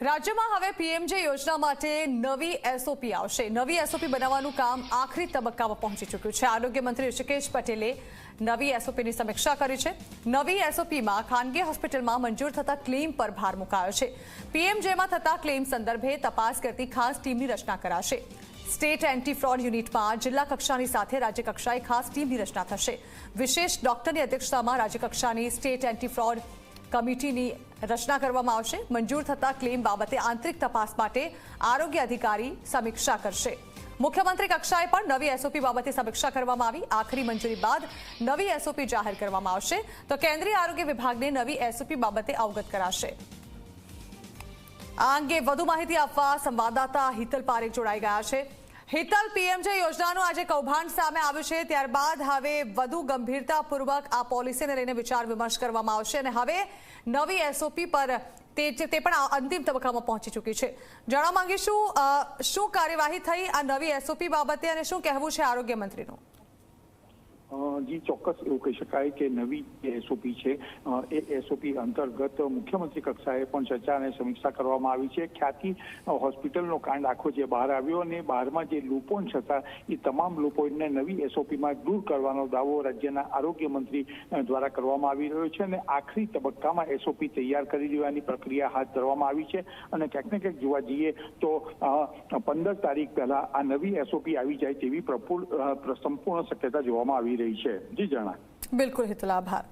રાજ્યમાં હવે પીએમજે યોજના માટે નવી એસઓપી આવશે। નવી એસઓપી બનાવવાનું કામ આખરી તબક્કામાં પહોંચી ચૂક્યું છે। આરોગ્ય મંત્રી ઋષિકેશ પટેલે નવી એસઓપીની સમીક્ષા કરી છે। નવી એસઓપીમાં ખાનગી હોસ્પિટલમાં મંજૂર થતા ક્લેમ પર ભાર મુકાયો છે। પીએમજેમાં થતા ક્લેમ સંદર્ભે તપાસ કરતી ખાસ ટીમની રચના કરાશે। સ્ટેટ એન્ટી ફ્રોડ યુનિટમાં જિલ્લા કક્ષાની સાથે રાજ્ય કક્ષાએ ખાસ ટીમની રચના થશે। વિશેષ ડોક્ટરની અધ્યક્ષતામાં રાજ્ય કક્ષાની સ્ટેટ એન્ટી ફ્રોડ કમિટીની રચના કરવામાં આવશે। મંજૂર થતા ક્લેમ બાબતે આંતરિક તપાસ માટે આરોગ્ય અધિકારી સમીક્ષા કરશે। મુખ્યમંત્રી કક્ષાએ પણ નવી એસઓપી બાબતે સમીક્ષા કરવામાં આવી। આખરી મંજૂરી બાદ નવી એસઓપી જાહેર કરવામાં આવશે તો કેન્દ્રીય આરોગ્ય વિભાગને નવી એસઓપી બાબતે અવગત કરાશે। આ અંગે વધુ માહિતી આપવા સંવાદદાતા હિતલ પારેખ જોડાઈ ગયા છે। હિતલ, પીએમજે યોજનાનું આજે કૌભાંડ સામે આવ્યું છે, ત્યારબાદ હવે વધુ ગંભીરતાપૂર્વક આ પોલિસીને લઈને વિચાર વિમર્શ કરવામાં આવશે અને હવે નવી એસઓપી પર તે પણ અંતિમ તબક્કામાં પહોંચી ચૂકી છે। જાણવા માંગીશું શું કાર્યવાહી થઈ આ નવી એસઓપી બાબતે અને શું કહેવું છે આરોગ્ય મંત્રીનું? જી, ચોક્કસ એવું કહી શકાય કે નવી એસઓપી છે એ એસઓપી અંતર્ગત મુખ્યમંત્રી કક્ષાએ પણ ચર્ચા અને સમીક્ષા કરવામાં આવી છે। ખ્યાતિ હોસ્પિટલનો કાંડ આખો જે બહાર આવ્યો અને બહારમાં જે લૂપોન્સ હતા એ તમામ લૂપોન્સને નવી એસઓપીમાં દૂર કરવાનો દાવો રાજ્યના આરોગ્ય મંત્રી દ્વારા કરવામાં આવી રહ્યો છે અને આખરી તબક્કામાં એસઓપી તૈયાર કરી દેવાની પ્રક્રિયા હાથ ધરવામાં આવી છે અને ક્યાંક ને ક્યાંક જોવા જઈએ તો 15 તારીખ પહેલા આ નવી એસઓપી આવી જાય તેવી સંપૂર્ણ શક્યતા જોવામાં આવી રહી છે। જી જાણા। બિલકુલ હિતલ, આભાર।